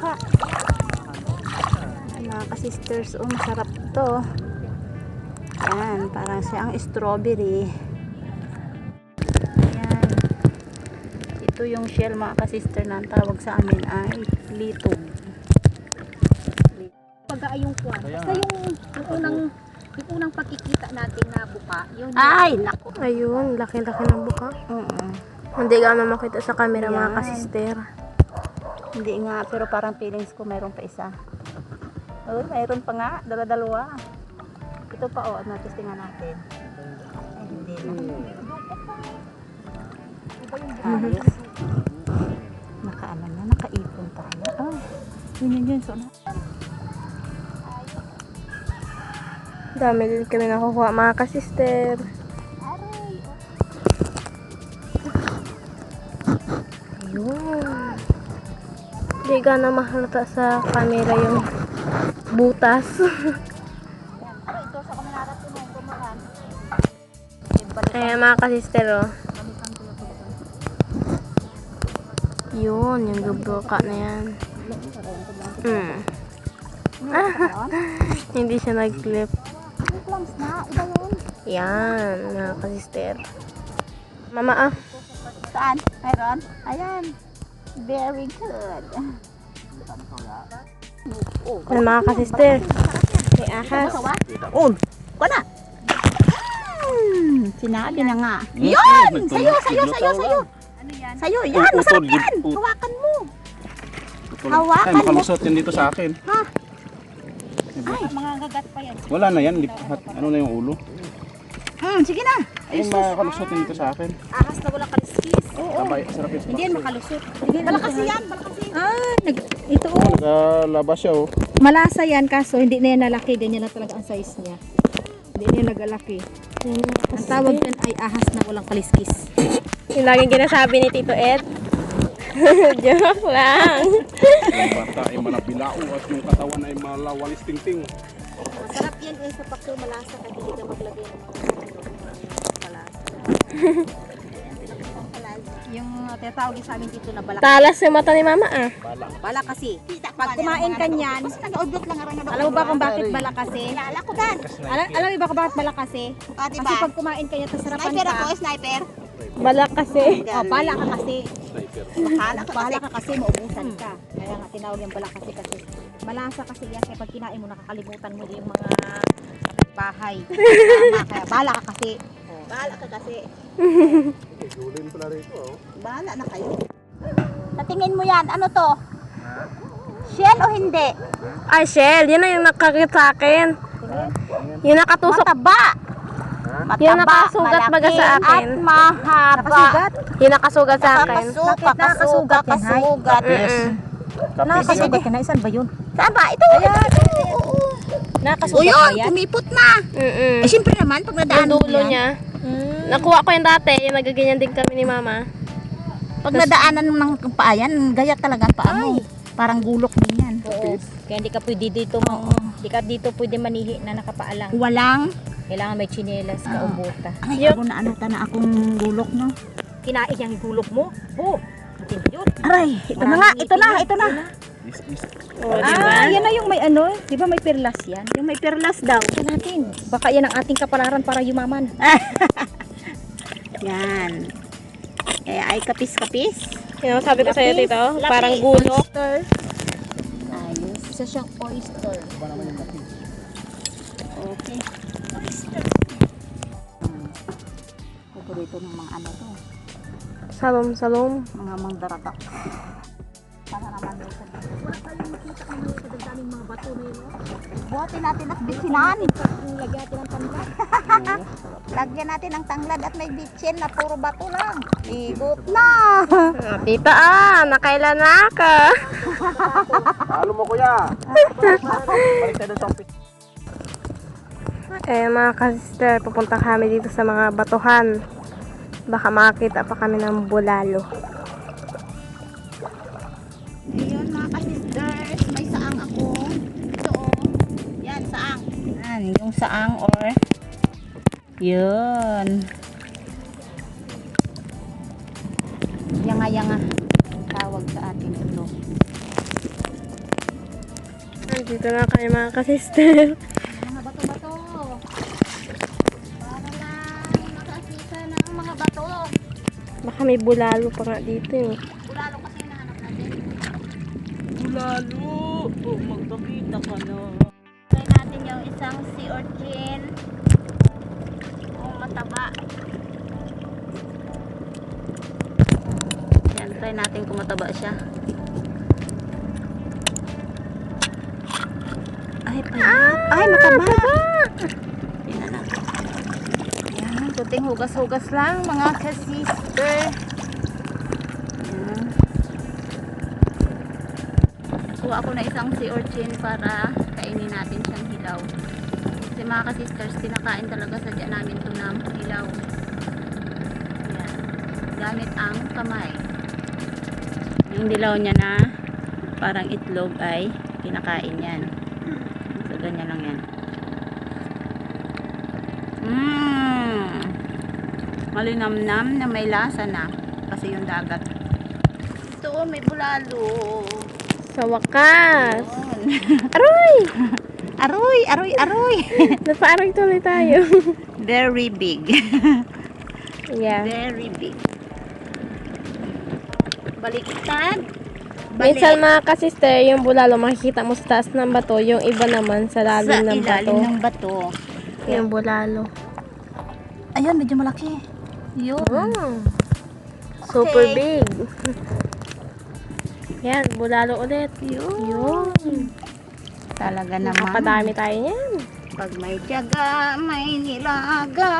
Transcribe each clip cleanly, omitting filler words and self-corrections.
buka. Mga ka-sisters, masarap to. Yan, parang siyang strawberry. Yan. Ito yung shell mga ka-sister na ang tawag sa amin ay litog. Pagka yung kwan. Basta yung unang pagkikita natin na buka. Yun. Ay, naku. Ayun, laki-laki ng buka. Hindi ka na makita sa camera mga Yan. ka-sister. Hindi nga, pero parang feelings ko mayroon pa isa. Oh, mayroon pa nga, dala-dalawa. Ito pa testingan natin. Ay, hindi na. Ayos. Nakaano na, nakaipon tayo. Oh, yun. So, Dami din kami nakukuha mga ka-sister. Ayun. Hindi ka na mahalata sa camera yung butas. ito sa kamanarap ko nung gumahan. Ayan mga ka-sister, oh. Yun, yung gubroka na yan. Hindi siya nag-clip. Yan, mga ka-sister. Mama, Saan? Mayroon? Ayan. Very good. yan mga ka-sister. May ahas. Kuna. Sinabi na nga. Yun! Sayo! Ano yan? Sayo! Yan! Masarap yan! Hawakan mo! Hawakan Ay, mo! makalusot yan dito sa akin. Ha? Ay, mga gagat pa yan. Wala na yan. Ano na yung ulo? Sige na! Ay, makalusot yan dito sa akin. Ahas na walang kaliskis. Sabay, sarap yun. Hindi yan makalusot. Balakasi yan! Balakasi! Ito Nakalabas siya, oh. malasa yan kaso hindi na yan nalaki. Ganyan na talaga ang size niya. Hindi na yan nagalaki. Ang tawag yan ay ahas na walang kaliskis. Yung laging ginasabi ni Tito Ed. Joke lang. Yung bata ay malabilao at yung katawan ay malawalis ting-ting. Masarap yan sa pakso malasa kahit hindi ka maglagay ng mga malasa. Yung tinatawag sa amin dito na balak. Talas yung mata ni Mama, ah. Balak kasi. Pag kumain ka niyan, alam mo ba kung bakit balak kasi? Alam mo ba kung bakit balak kasi? Kasi pag kumain ka niyan, tas sarapan ka. Sniper! Balak kasi. Balak ka kasi. Bahala Balak ka kasi, maubusan ka. Kaya nga tinawag yung balak kasi kasi. Malasa kasi yan, kaya pag kinain mo, nakakalimutan mo yung mga bahay. Kaya balak ka kasi. Bahala ka kasi. Julin pala rito, oh. Bahala na kayo. Sa tingin mo yan, ano to? Shell o hindi? Ay, Shell. Yun na yung nakakit sa akin. Yung nakatusok. Mataba! Yung nakasugat baga sa akin. At mahaba. Yung nakasugat sa akin. Kasugat. Nakakasugat ka na, isan ba yun? Saan ba? Ito. Nakakasugat O ba yun, yan? kumipot na. Eh, siyempre naman, pag Yung nadaanan mo dulo yan. niya. Nakuha ko yung dati. Yung nagaganyan din kami ni Mama. Pag nadaanan mo ng paa yan, gaya talaga ang paa mo. Parang gulok din yan. Oo. Kaya hindi ka pwede dito, hindi ka dito pwede manihi na nakapaalang. Walang, Kailangan may tsinelas ka o bota. ay, ako na ano ta na akong gulok, no? Kinain yung gulok mo? Matindi yun. Aray, ito na nga, ito na. O, diba? Yan na yung may ano, di ba may perlas yan? Yung may perlas daw. Yan natin. Baka yan ang ating kapalaran para yumaman. Yan. Eh, ay kapis-kapis. Yung sabi ko sa'yo, Tito, parang gulok. Ayos. Isa siyang oyster. Okay. Paborito ng mga ano to, Salom-salom. mga mangdaratak. Para naman daw sa dito. Buhatin natin at bitsinan. Lagyan natin ang tanglad. Lagyan natin ang tanglad at may bitsin na puro bato lang. Igot na. Tita, nakailan na ako. Halo mo, kuya. Balik tayo sa office. Mga ka-sister, pupunta kami dito sa mga batuhan. Baka makakita pa kami ng bulalo. Ayun mga ka-sisters, may saang ako. Ito oh. Yan, saang. Yan, yung saang or yun. Yanga-yanga. Tawag sa atin ito. Dito na kayo mga ka-sister. Mga bato-bato. Para lang nakakita ng mga bato. Baka may bulalo pa nga dito eh. Bulalo kasi hinahanap natin. Bulalo. Oh, magpakita ka na. Try natin yung isang sea urchin. Mataba. Yan, try natin kung mataba siya. Ay, payat. Ay, mataba. Tingnan natin. Yan, kunting hugas-hugas lang mga ka-sister. Yan. Kuha ako na isang sea urchin para kainin natin siyang hilaw. Kasi mga ka-sisters, tinakain talaga sadya namin ito ng hilaw. Yan. Gamit ang kamay. Yung dilaw niya na parang itlog ay kinakain yan. So, ganyan lang yan. Malinamnam na may lasa na. Kasi yung dagat. Ito, may bulalo. Sa wakas. Yun. Aroy! Aroy, aroy, aroy. Napaarag tuloy tayo. Very big. Yeah. Very big. Baliktad. Minsan mga ka-sister, yung bulalo makikita mo sa taas ng bato, yung iba naman sa Sa lalim ng bato. ilalim ng bato. Yung bulalo. Ayun, medyo malaki. Yun. Oh. Super Okay. big. Yan, bulalo ulit. Yun. Talaga naman. Nakapadami tayo yan. Pag may tiyaga, may nilaga.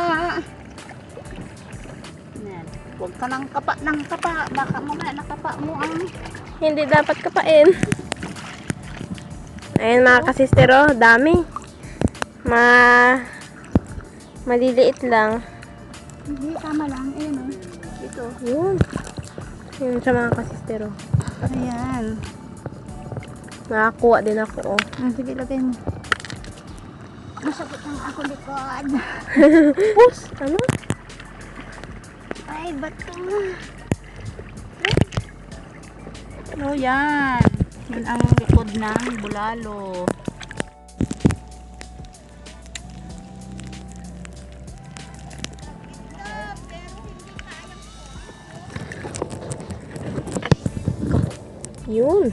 Yan. Huwag ka lang kapa ng kapa. Baka mamaya nakapa mo ang... Hindi dapat kapain. Ayan mga ka-sister, oh, dami. Maliliit lang. Hindi, tama lang. Ayun o. Ito. Yun. Yun sa mga ka-sister, oh. Ayan. Nakakuha din ako, oh. Sige, lagay mo. Masakit ang ako likod. Pus! Ano? Ay, bato. Oh, yan. Yan ang likod ng bulalo. Yun.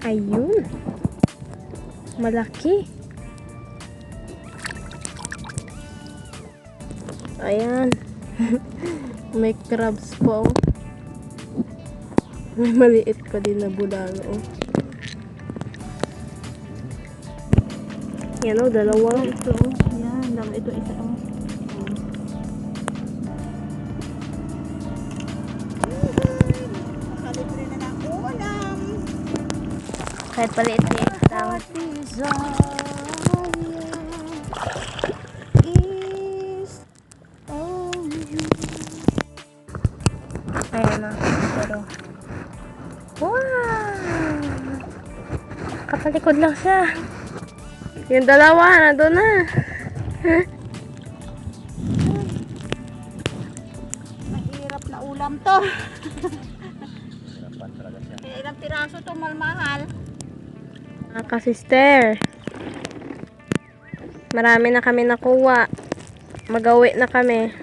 Ayun. Malaki. Ayan. May crabs po. May maliit pa din na bulalo. Oh. Yan o, dalawa. Ito. Yan. Ito isa. Nakalibre na ng ulam. Kahit paliit-liit lang. Ayan o. Pero, wow! Kapalikod lang siya. Yung dalawa, nandun na. Mahirap na ulam to. Kaya ilang piraso to, mahal. Mga ka-sister, marami na kami nakuha. Mag-awi na kami.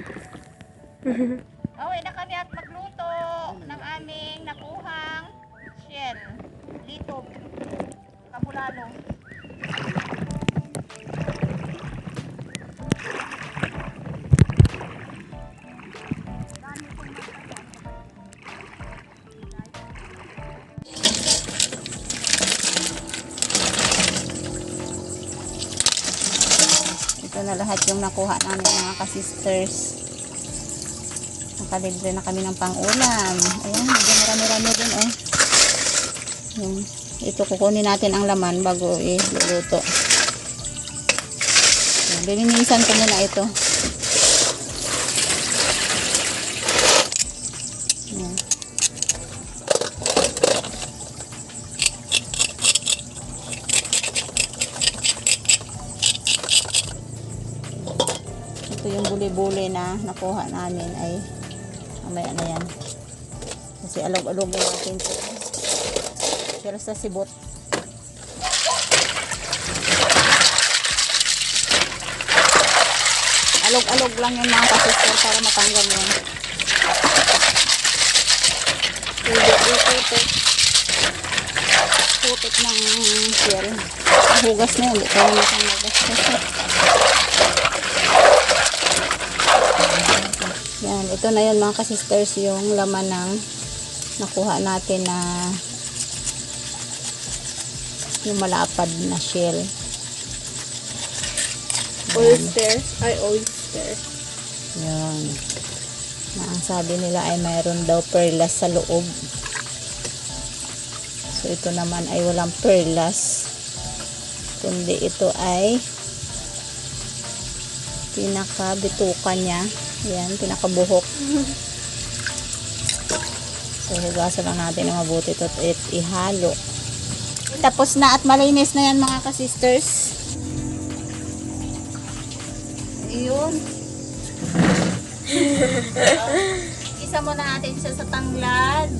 Away na kami at magluto ng aming nakuhang shell. Dito. Kabulalo. Ito na lahat yung nakuha namin mga ka-sisters. Nakalibre na kami ng pang-ulam. Ayan, medyo marami-rami din eh. Ito kukunin natin ang laman bago iluluto. Lilinisan ko muna ito. Ayan. Ito yung buli-buli na nakuha namin ay mamaya na yan. Kasi alog-alogin natin ito. Pero sa sibot. Alog-alog lang yung mga kasister para matanggal yun. Hindi putik. Putik ng shell. Hugas na yun. Hindi tayo matanggal. Yan. Ito na yun mga kasisters, yung laman ng nakuha natin na yung malapad na shell. Oyster. Ay, oyster. Yan. Na ang sabi nila ay mayroon daw perlas sa loob. So ito naman ay walang perlas. Kundi ito ay pinakabitukan niya. Yan, pinakabuhok. So hugasan lang natin na mabuti ito at ihalo. Tapos na at malinis na yan mga kasisters. Ayun. Isa muna natin siya sa tanglad,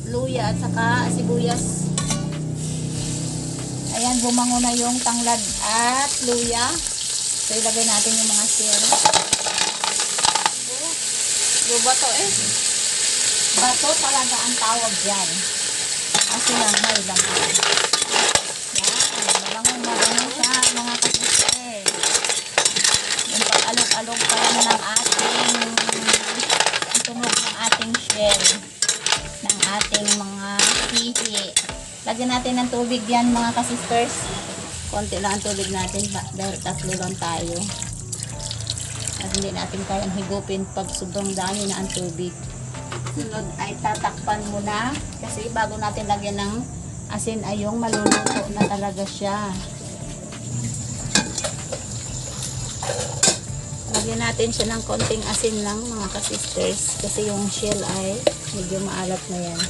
luya at saka sibuyas. Ayan, bumango na yung tanglad at luya. So ilagay natin yung mga shell. Bato eh. Bato talaga ang tawag dyan. Kasi lang may laman. Yan, mabango siya mga kasisters. Yung pag-alog-alog pa lang ng ating tunog ng ating shell, ng ating mga sihi. Lagyan natin ng tubig yan mga kasisters. Konti lang ang tubig natin dahil tatlo lang tayo. At hindi natin kayang higupin pag sobrang dami na ang tubig. Sunod ay tatakpan muna kasi bago natin lagyan ng asin ay yung maluluto na talaga siya. Lagyan natin siya ng konting asin lang mga kasisters kasi yung shell ay medyo maalat na yan.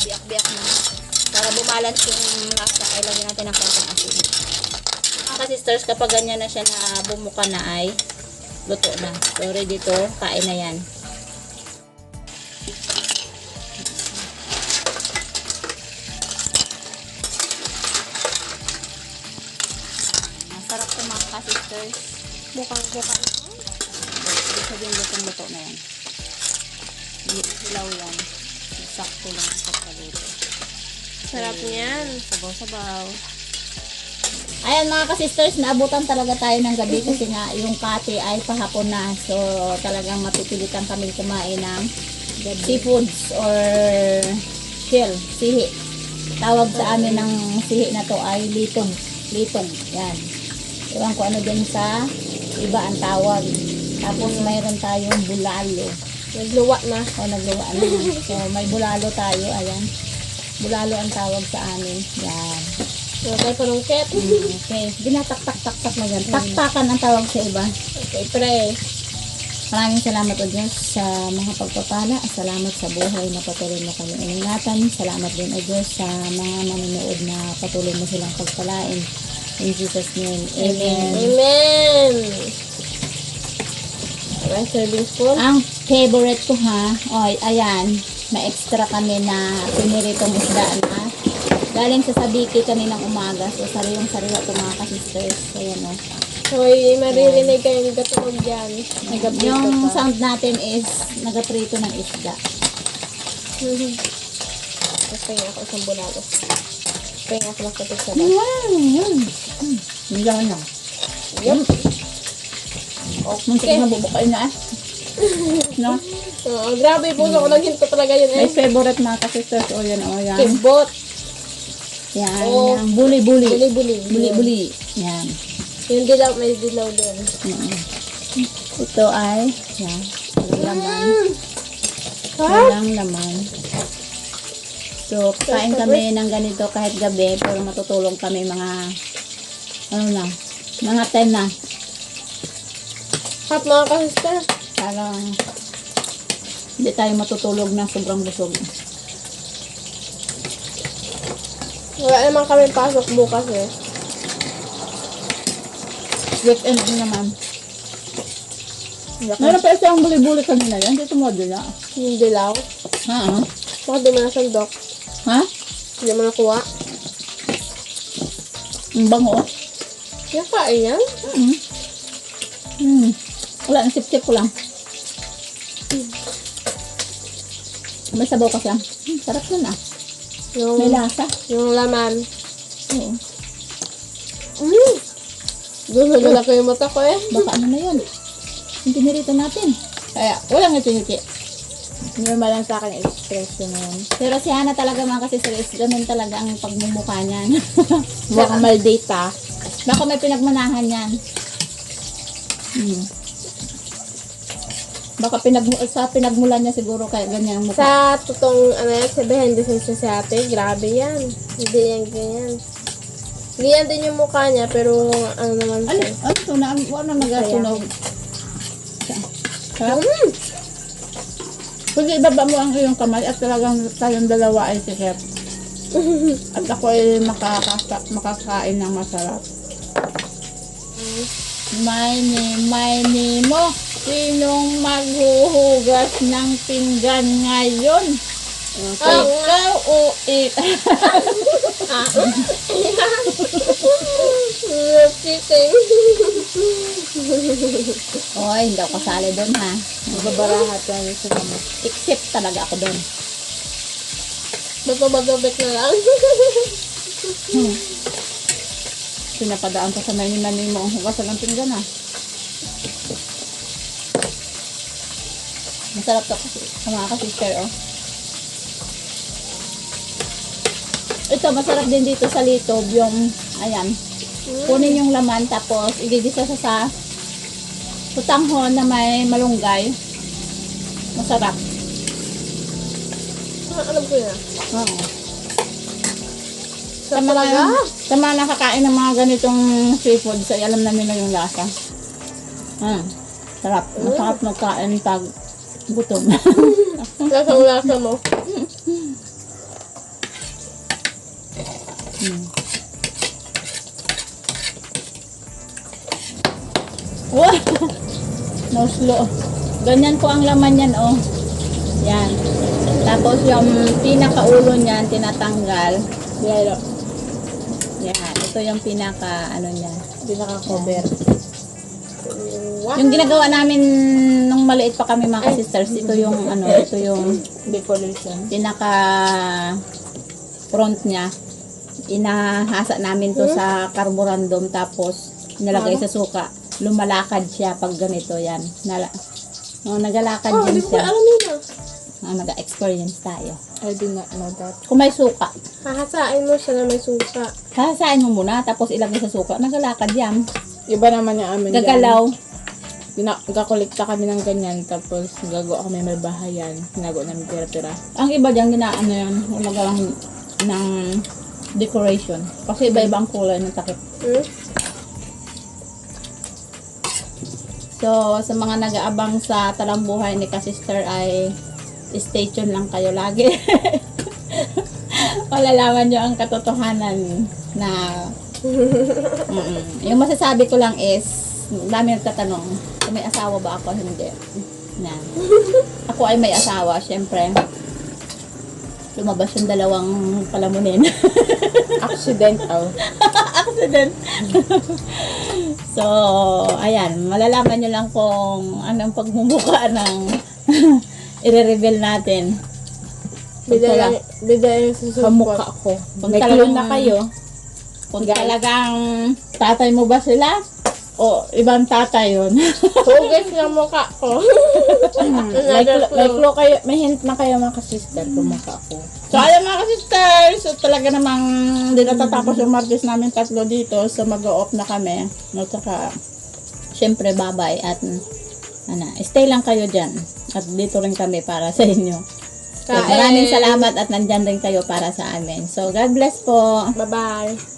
Biyak-biyak na. Para bumalance yung lasa ay lagyan natin ng konting asin. Mga kasisters, kapag ganyan na siya na bumuka na ay luto na. So ready to, kain na yan. Masarap ito mga kasisters. Bukang-buka. Ibig sabihin lutong-luto na yan. Hindi hilaw yan. Sakto lang sa paluto. Sarap niyan. Sabaw-sabaw. Ayan mga kasisters, naabutan talaga tayo ng gabi kasi nga yung kati ay pahapon na. So talagang mapipilitan kami kumain ng seafoods or shell, sihi. Tawag sa amin ng sihi na to ay litong. Litong, yan. Iwan ko ano din sa iba ang tawag. Tapos mayroon tayong bulalo. Nagluwa na. O nagluwa na. So may bulalo tayo, ayan. Bulalo ang tawag sa amin. Yan. Nagay panungkit. Okay. Binatak-tak-tak-tak na yan. Taktakan ang tawag sa iba. Okay, pre. Maraming salamat o Diyos sa mga pagpapala. Salamat sa buhay na patuloy mo kami ingatan. Salamat din o Diyos sa mga manonood na patuloy mo silang pagpalain. In Jesus' name. Amen. Amen. Alright, serving spoon. Ang favorite ko ha. O, ayan. May extra kami na piniritong isda na galing sa Sabiki kaninang umaga. So, sariwang-sariwa ito mga kasisters. Ayan o. Hoy, maririnig kayo yung gatunog dyan. Yung sound natin is nagaprito ng isda. Gusto niya ako isang bulalo. Gusto niya ako magkatid sa Yan lang. Yup. Muntik na bubukain na no? Oo, grabe po. So, naghinto talaga yun May eh. favorite mga kasisters. O yan, o yan. Kimbot. Yan, Oh. yan. Buli-buli. Buli-buli. Buli-buli. Yan. Yung dilaw, may dilaw din. Ito ay, yan. Walang laman. Walang laman. So, kain kami ng ganito kahit gabi. Pero matutulong kami mga, ano na, mga 10 na. Hap mga kasister. Parang, hindi tayo matutulog na sobrang busog. Wala naman kami pasok bukas eh. Weekend din naman. Meron pa isang buli-buli kanina yan. Dito mo din na. Yung dilaw. Ha? Bakit di mo nasandok? Ha? Hindi mo nakuha? Ang bango. Yung kain yan? Wala, nasip-sip ko lang. May sabaw kasi lang. Sarap nun ah. Yung, May lasa. yung laman. Oo. Doon nagalaki yung mata ko eh. Baka ano na yun. Yung pinirito natin. Kaya, walang ngiti-ngiti. Normal lang sa akin expression na yun. Pero si Hana talaga mga kasi serious, ganun talaga ang pagmumukha niyan. Mukhang maldita. Baka may pinagmanahan yan. Baka sa pinagmulan niya siguro kaya ganyan ang mukha. Sa totoong, ano yan, sa behind the scenes sa ate, grabe yan. Hindi yan ganyan. Ganyan din yung mukha niya, pero ano naman Ano? siya. Ano to? Ano nagasunog? Sarap? Pwede ibaba mo ang iyong kamay at talagang tayong dalawa ay sikip. At ako ay makakain ng masarap. May mo. Sinong maghuhugas ng pinggan ngayon? Ikaw o Cheating. Oy, hindi ako kasali doon ha. Magbabarahat lang yung sa kama. Except talaga ako doon. Magpabagabit na lang. Pinapadaan ko sa menu na mo ang hugasan ng pinggan ha. Masarap to kasi sa mga ka-sister oh. Ito masarap din dito sa litob yung ayan. Kunin yung laman tapos igigisa sa tutanghon na may malunggay. Masarap. Alam ko yan. Oo. Sa talaga? Sa mga nakakain ng mga ganitong seafood, ay alam namin na yung lasa. Sarap. Masarap magkain pag gutom. Lasa mo. Wow! No slow. Ganyan po ang laman yan, oh. Yan. Tapos yung pinakaulo niyan, tinatanggal. Yelo. Yan. Ito yung pinaka, ano niya. Pinaka-cover. Yung ginagawa namin nung maliit pa kami mga sisters, ito yung, ano, ito yung Decoration. pinaka front niya. Inahasa namin to sa carborundum tapos nilagay sa suka. Lumalakad siya pag ganito yan. Nagalakad din Hindi ko siya. alam yun Nag-experience tayo. I do not know that. Kung may suka, Hahasain mo siya na may suka. hahasain mo muna tapos ilagay sa suka. Nagalakad yan. Iba naman yung amin Gagalaw. Nagkakolekta kami ng ganyan, tapos gagawa kami may bahayan. Ginagawa namin pira-pira. Ang iba dyan, ginaano yan, umagalang ng decoration. Kasi iba-iba ang kulay ng takip. So, sa mga nag-aabang sa talambuhay ni Ka-Sister ay stay tuned lang kayo lagi. Malalaman nyo ang katotohanan na yung masasabi ko lang is dami nagtatanong kung may asawa ba ako, hindi. Na. Ako ay may asawa, syempre. Lumabas yung dalawang palamunin. Accidental. Accident. So, ayan, malalaman nyo lang kung anong pagmumukha ng i-reveal natin. Bida yung susunod. Kamukha ko. Kung talagang na kayo, kung talagang tatay mo ba sila? O ibang tatay yun? Hugas ng mukha ko. Like kayo, may hint na kayo mga ka-sister kung mukha ko. So ayan mga ka-sister, so talaga namang hindi natatapos yung Martes namin tatlo dito. So mag-o-off na kami. No, saka, syempre bye-bye at stay lang kayo dyan. At dito rin kami para sa inyo. So, maraming salamat at nandyan rin kayo para sa amin. So God bless po. Bye-bye.